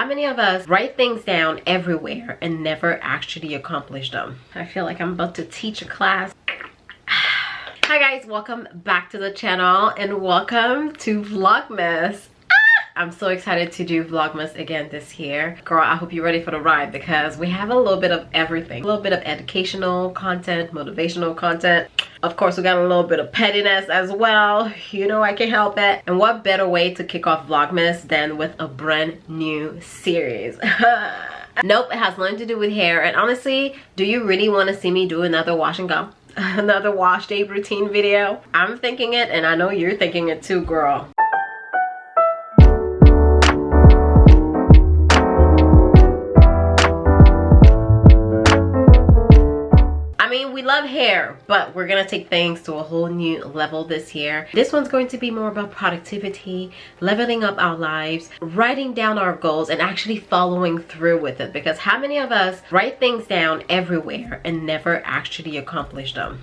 how many of us write things down everywhere and never actually accomplish them? I feel like I'm about to teach a class. Hi guys, welcome back to the channel and welcome to Vlogmas. I'm so excited to do Vlogmas again this year. Girl, I hope you're ready for the ride because we have a little bit of everything. A little bit of educational content, motivational content. Of course, we got a little bit of pettiness as well. You know I can't help it. And what better way to kick off Vlogmas than with a brand new series? Nope, it has nothing to do with hair. And honestly, do you really want to see me do another wash and go? Another wash day routine video? I'm thinking it and I know you're thinking it too, girl. I mean, we love hair, but we're gonna take things to a whole new level this year. This one's going to be more about productivity, leveling up our lives, writing down our goals, and actually following through with it. Because how many of us write things down everywhere and never actually accomplish them?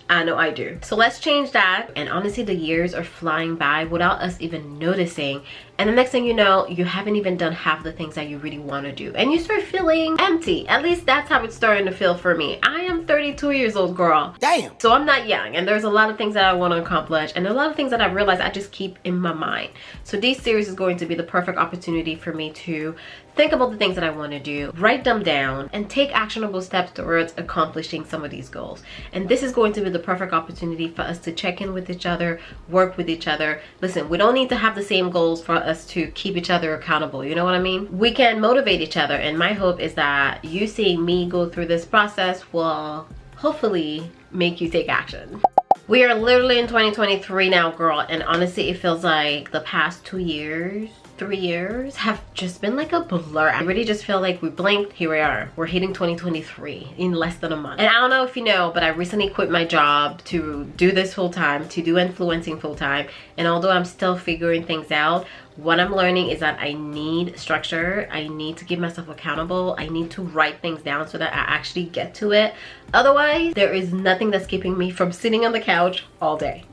I know I do. So let's change that. And honestly, the years are flying by without us even noticing. And the next thing you know, you haven't even done half the things that you really want to do. And you start feeling empty. At least that's how it's starting to feel for me. I am 32 years old, girl. Damn. So I'm not young. And there's a lot of things that I want to accomplish. And a lot of things that I realize I just keep in my mind. So this series is going to be the perfect opportunity for me to think about the things that I want to do, write them down, and take actionable steps towards accomplishing some of these goals. And this is going to be the perfect opportunity for us to check in with each other, work with each other. Listen, we don't need to have the same goals for us to keep each other accountable. You know what I mean? We can motivate each other. And my hope is that you seeing me go through this process will hopefully make you take action. We are literally in 2023 now, girl. And honestly, it feels like the past 3 years have just been like a blur. I really just feel like we blinked, here we are. We're hitting 2023 in less than a month. And I don't know if you know, but I recently quit my job to do this full time, to do influencing full time. And although I'm still figuring things out, what I'm learning is that I need structure. I need to keep myself accountable. I need to write things down so that I actually get to it. Otherwise, there is nothing that's keeping me from sitting on the couch all day.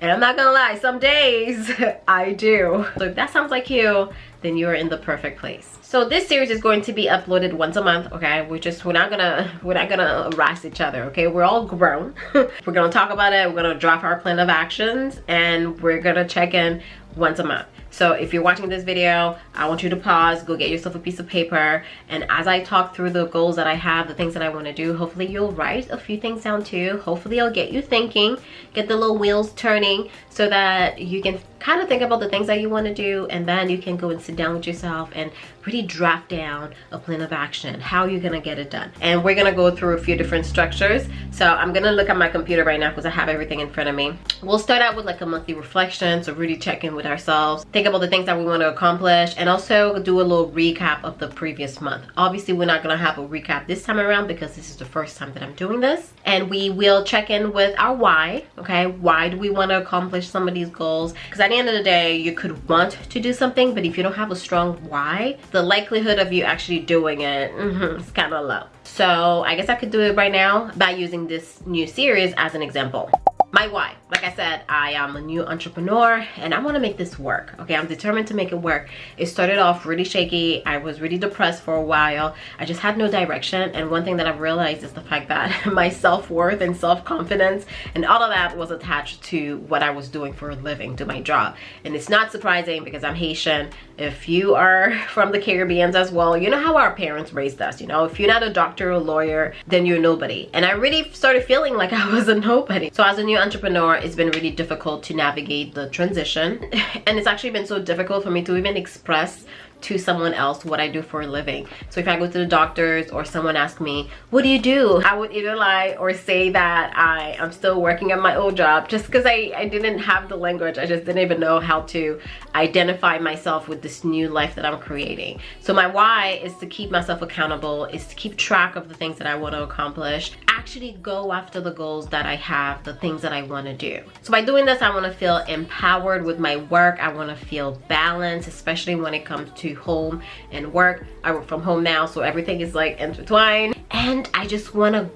And I'm not gonna lie, some days I do. So if that sounds like you, then you're in the perfect place. So this series is going to be uploaded once a month, okay? We're not gonna harass each other, okay? We're all grown. We're gonna talk about it, we're gonna draft our plan of actions, and we're gonna check in once a month. So if you're watching this video, I want you to pause, go get yourself a piece of paper, and as I talk through the goals that I have, the things that I want to do, hopefully you'll write a few things down too. Hopefully I'll get you thinking, get the little wheels turning so that you can kind of think about the things that you want to do, and then you can go and sit down with yourself and really draft down a plan of action, how you're gonna get it done. And we're gonna go through a few different structures. So I'm gonna look at my computer right now because I have everything in front of me. We'll start out with like a monthly reflection, so really check in with ourselves, think about the things that we want to accomplish, and also do a little recap of the previous month. Obviously, we're not gonna have a recap this time around because this is the first time that I'm doing this. And we will check in with our why, okay? Why do we want to accomplish some of these goals? Because at the end of the day, you could want to do something, but if you don't have a strong why, the likelihood of you actually doing it is kind of low. So I guess I could do it right now by using this new series as an example. My why, like I said, I am a new entrepreneur and I want to make this work. Okay, I'm determined to make it work. It started off really shaky. I was really depressed for a while. I just had no direction. And one thing that I've realized is the fact that my self-worth and self-confidence and all of that was attached to what I was doing for a living, to my job. And it's not surprising because I'm Haitian. If you are from the Caribbean as well, you know how our parents raised us. You know, if you're not a doctor or lawyer, then you're nobody. And I really started feeling like I was a nobody. So as a new entrepreneur, it's been really difficult to navigate the transition. And it's actually been so difficult for me to even express to someone else what I do for a living. So if I go to the doctors or someone asks me, what do you do? I would either lie or say that I am still working at my old job, just because I didn't have the language. I just didn't even know how to identify myself with this new life that I'm creating. So my why is to keep myself accountable, is to keep track of the things that I want to accomplish, actually go after the goals that I have, the things that I want to do. So by doing this, I want to feel empowered with my work. I want to feel balanced, especially when it comes to home and work. I work from home now, so everything is like intertwined, and I just want to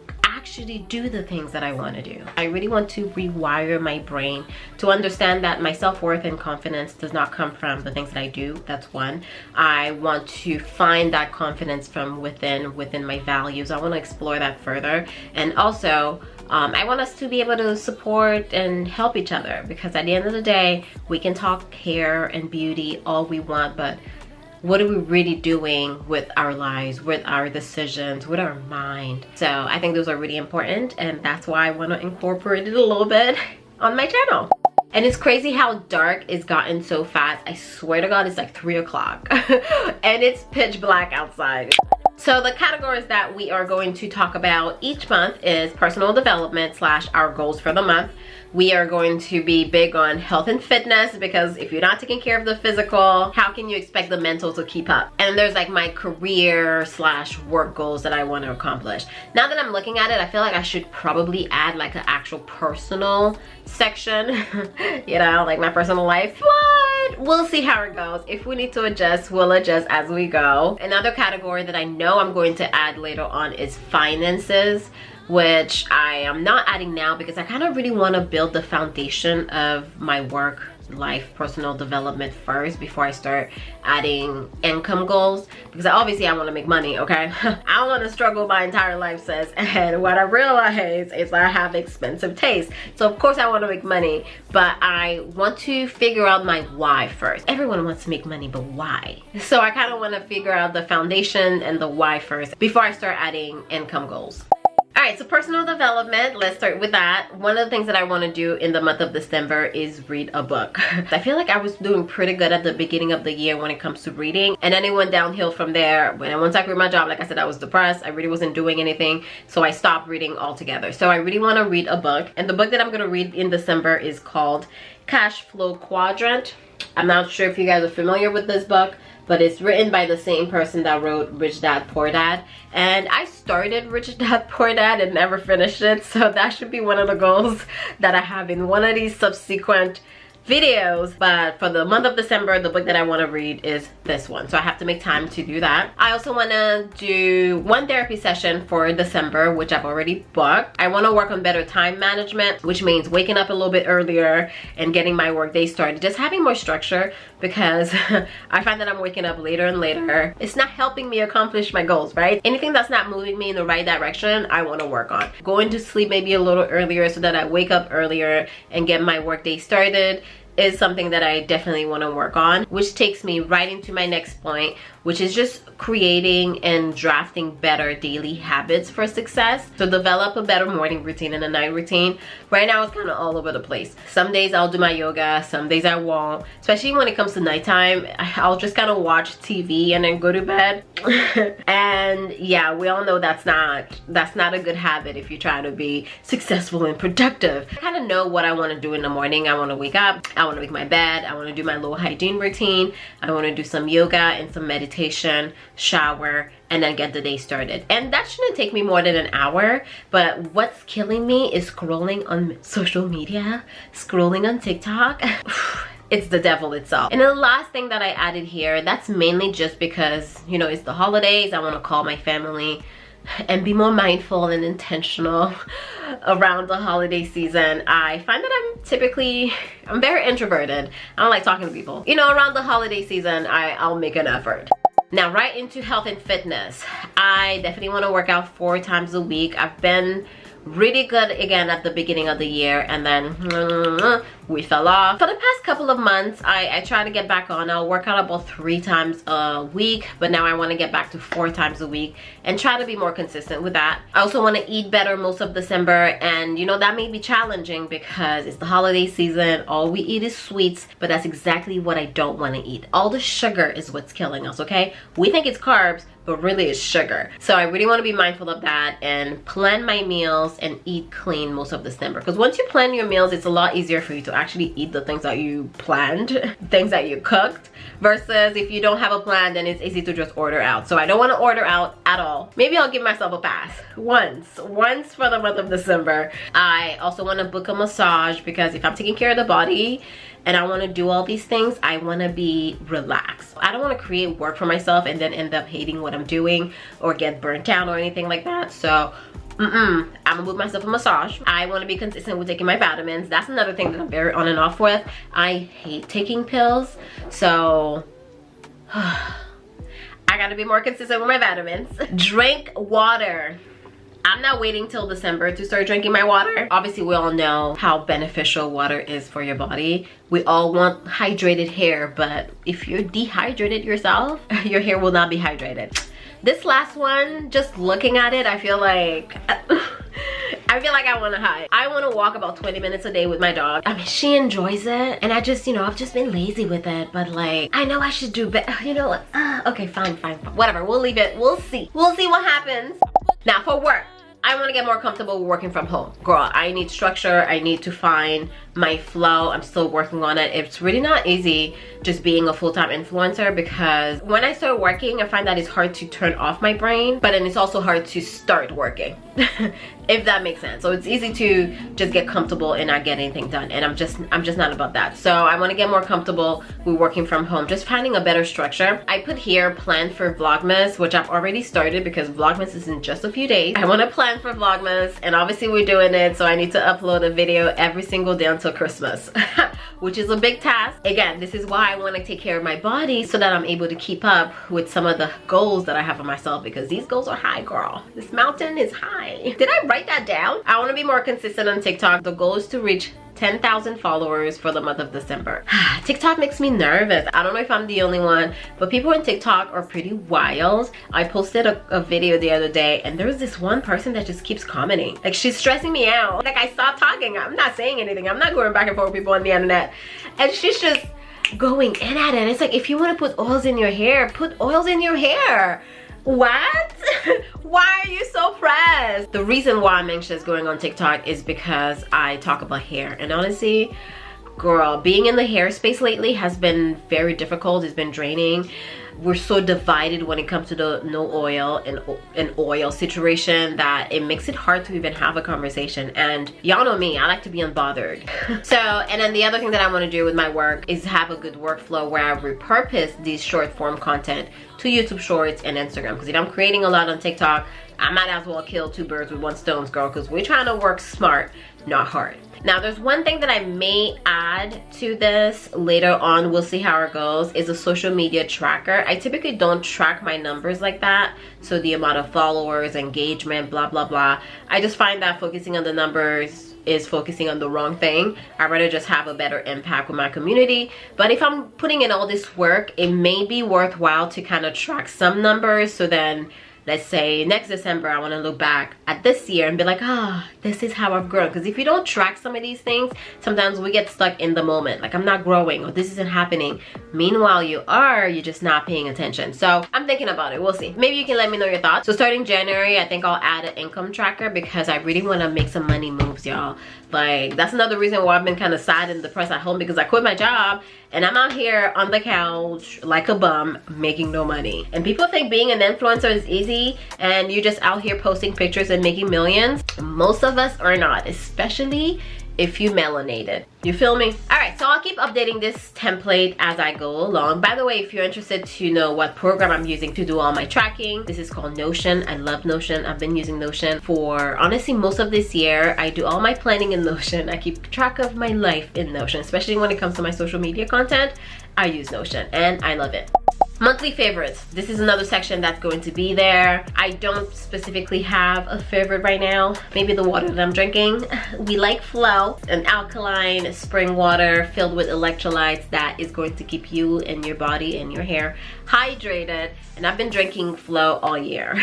actually do the things that I want to do. I really want to rewire my brain to understand that my self-worth and confidence does not come from the things that I do. That's one. I want to find that confidence from within my values. I want to explore that further. And also, I want us to be able to support and help each other, because at the end of the day, we can talk hair and beauty all we want, but what are we really doing with our lives, with our decisions, with our mind? So I think those are really important, and that's why I want to incorporate it a little bit on my channel. And it's crazy how dark it's gotten so fast. I swear to God, it's like 3 o'clock and it's pitch black outside. So the categories that we are going to talk about each month is personal development / our goals for the month. We are going to be big on health and fitness, because if you're not taking care of the physical, how can you expect the mental to keep up? And there's like my career / work goals that I want to accomplish. Now that I'm looking at it, I feel like I should probably add like an actual personal section, you know, like my personal life. But we'll see how it goes. If we need to adjust, we'll adjust as we go. Another category that I know I'm going to add later on is finances, which I am not adding now because I kind of really want to build the foundation of my work life personal development first before I start adding income goals, because obviously I want to make money, okay? I don't want to struggle my entire life, sis. And what I realize is I have expensive taste, so of course I want to make money, but I want to figure out my why first. Everyone wants to make money, but why? So I kind of want to figure out the foundation and the why first before I start adding income goals. Alright, so personal development, let's start with that. One of the things that I want to do in the month of December is read a book. I feel like I was doing pretty good at the beginning of the year when it comes to reading, and then it went downhill from there. Once I quit my job, like I said, I was depressed. I really wasn't doing anything, so I stopped reading altogether. So I really want to read a book, and the book that I'm going to read in December is called Cash Flow Quadrant. I'm not sure if you guys are familiar with this book, but it's written by the same person that wrote Rich Dad Poor Dad. And I started Rich Dad Poor Dad and never finished it, so that should be one of the goals that I have in one of these subsequent videos. But for the month of December, the book that I want to read is this one, so I have to make time to do that. I also want to do one therapy session for December, which I've already booked. I want to work on better time management, which means waking up a little bit earlier and getting my work day started, just having more structure, because I find that I'm waking up later and later. It's not helping me accomplish my goals, right? Anything that's not moving me in the right direction, I want to work on. Going to sleep maybe a little earlier so that I wake up earlier and get my work day started is something that I definitely want to work on, which takes me right into my next point, which is just creating and drafting better daily habits for success. So develop a better morning routine and a night routine. Right now it's kind of all over the place. Some days I'll do my yoga, some days I won't. Especially when it comes to nighttime, I'll just kind of watch TV and then go to bed. And yeah, we all know that's not a good habit if you're trying to be successful and productive. I kind of know what I want to do in the morning. I want to wake up, I want to make my bed, I want to do my little hygiene routine, I want to do some yoga and some meditation, shower, and then get the day started. And that shouldn't take me more than an hour, but what's killing me is scrolling on social media, scrolling on TikTok. It's the devil itself. And the last thing that I added here, that's mainly just because, you know, it's the holidays. I want to call my family and be more mindful and intentional around the holiday season. I find that I'm very introverted. I don't like talking to people. You know, around the holiday season, I'll make an effort. Now, right into health and fitness. I definitely want to work out 4 times a week. I've been really good again at the beginning of the year, and then we fell off. For the past couple of months, I try to get back on. I'll work out about 3 times a week, but now I want to get back to 4 times a week and try to be more consistent with that. I also want to eat better most of December, and you know, that may be challenging because it's the holiday season. All we eat is sweets, but that's exactly what I don't want to eat. All the sugar is what's killing us, okay? We think it's carbs, but really it's sugar. So I really want to be mindful of that and plan my meals and eat clean most of December. Because once you plan your meals, it's a lot easier for you to actually eat the things that you planned, things that you cooked, versus if you don't have a plan, then it's easy to just order out. So I don't want to order out at all. Maybe I'll give myself a pass once for the month of December. I also want to book a massage, because if I'm taking care of the body and I want to do all these things, I want to be relaxed. I don't want to create work for myself and then end up hating what I'm doing or get burnt out or anything like that. So I'm gonna move myself a massage. I want to be consistent with taking my vitamins. That's another thing that I'm very on and off with. I hate taking pills, so I gotta be more consistent with my vitamins. Drink water. I'm not waiting till December to start drinking my water. Obviously, we all know how beneficial water is for your body. We all want hydrated hair, but if you're dehydrated yourself, your hair will not be hydrated. This last one, just looking at it, I feel like I want to hide. I want to walk about 20 minutes a day with my dog. I mean, she enjoys it, and I just, you know, I've just been lazy with it, but like, I know I should do better. You know what? Okay, fine, whatever. We'll leave it. We'll see what happens. Now for work, I want to get more comfortable working from home. Girl, I need structure. I need to find my flow. I'm still working on it. It's really not easy just being a full-time influencer, because when I start working, I find that it's hard to turn off my brain, but then it's also hard to start working, if that makes sense. So it's easy to just get comfortable and not get anything done, and I'm just not about that. So I want to get more comfortable with working from home, just finding a better structure. I put here plan for Vlogmas, which I've already started because Vlogmas is in just a few days. I want to plan for Vlogmas, and obviously we're doing it, so I need to upload a video every single day until Christmas, which is a big task. Again, this is why I want to take care of my body, so that I'm able to keep up with some of the goals that I have for myself, because these goals are high, girl. This mountain is high. Did I write that down? I want to be more consistent on TikTok. The goal is to reach 10,000 followers for the month of December. TikTok makes me nervous. I don't know if I'm the only one, but people on TikTok are pretty wild. I posted a video the other day, and there was this one person that just keeps commenting. Like, she's stressing me out. Like, I stopped talking. I'm not saying anything. I'm not going back and forth with people on the internet. And she's just going in at it. It's like, if you want to put oils in your hair, put oils in your hair. What? Why are you so pressed? The reason why I'm anxious going on TikTok is because I talk about hair, and honestly, girl, being in the hair space lately has been very difficult. It's been draining. We're so divided when it comes to the no oil and oil situation that it makes it hard to even have a conversation. And y'all know me, I like to be unbothered. So, and then the other thing that I want to do with my work is have a good workflow where I repurpose these short form content to YouTube Shorts and Instagram, because if I'm creating a lot on TikTok, I might as well kill two birds with one stone, girl, because we're trying to work smart, not hard. Now, there's one thing that I may add to this later on, we'll see how it goes, is a social media tracker. I typically don't track my numbers like that, so the amount of followers, engagement, blah, blah, blah. I just find that focusing on the numbers is focusing on the wrong thing. I'd rather just have a better impact with my community. But if I'm putting in all this work, it may be worthwhile to kind of track some numbers, so then let's say next December, I want to look back at this year and be like, this is how I've grown. Because if you don't track some of these things, sometimes we get stuck in the moment. Like, I'm not growing, or this isn't happening. Meanwhile, you're just not paying attention. So I'm thinking about it. We'll see. Maybe you can let me know your thoughts. So starting January, I think I'll add an income tracker, because I really want to make some money moves, y'all. Like, that's another reason why I've been kind of sad and depressed at home, because I quit my job and I'm out here on the couch like a bum making no money. And people think being an influencer is easy and you're just out here posting pictures and making millions. Most of us are not, especially if you melanated. You feel me? Alright, so I'll keep updating this template as I go along. By the way, if you're interested to know what program I'm using to do all my tracking, this is called Notion. I love Notion. I've been using Notion for honestly most of this year. I do all my planning in Notion. I keep track of my life in Notion, especially when it comes to my social media content. I use Notion and I love it. Monthly favorites. This is another section that's going to be there. I don't specifically have a favorite right now. Maybe the water that I'm drinking. We like Flow, an alkaline spring water filled with electrolytes that is going to keep you and your body and your hair hydrated. And I've been drinking Flow all year.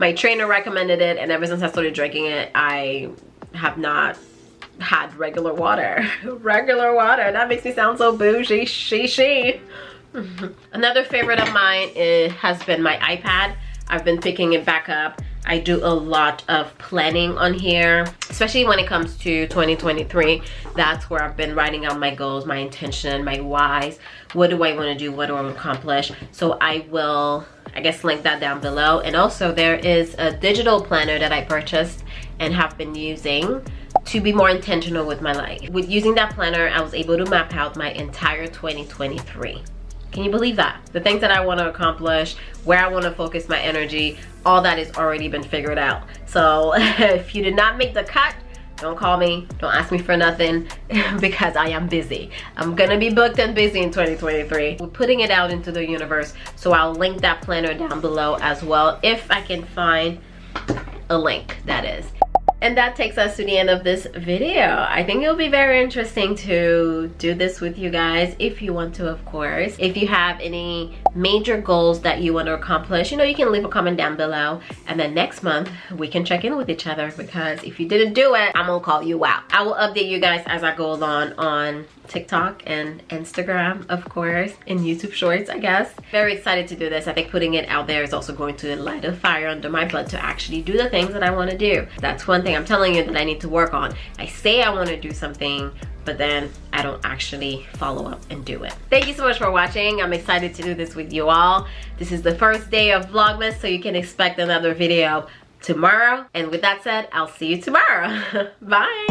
My trainer recommended it, and ever since I started drinking it, I have not had regular water. Regular water. That makes me sound so bougie. She. Another favorite of mine has been my iPad. I've been picking it back up. I do a lot of planning on here, especially when it comes to 2023. That's where I've been writing out my goals, my intention, my whys. What do I want to do? What do I want to accomplish? So I will, I guess, link that down below. And also there is a digital planner that I purchased and have been using to be more intentional with my life. With using that planner, I was able to map out my entire 2023. Can you believe that? The things that I want to accomplish, where I want to focus my energy, all that has already been figured out. So if you did not make the cut, don't call me, don't ask me for nothing, because I am busy. I'm gonna be booked and busy in 2023. We're putting it out into the universe, so I'll link that planner down below as well, if I can find a link, that is. And that takes us to the end of this video. I think it'll be very interesting to do this with you guys, if you want to, of course. If you have any major goals that you want to accomplish, you know, you can leave a comment down below, and then next month we can check in with each other, because if you didn't do it, I'm gonna call you out. I will update you guys as I go along on TikTok and Instagram, of course, and YouTube Shorts, I guess. Very excited to do this. I think putting it out there is also going to light a fire under my butt to actually do the things that I want to do. That's one thing I'm telling you that I need to work on. I say I want to do something, but then I don't actually follow up and do it. Thank you so much for watching. I'm excited to do this with you all. This is the first day of Vlogmas, so you can expect another video tomorrow. And with that said, I'll see you tomorrow. Bye.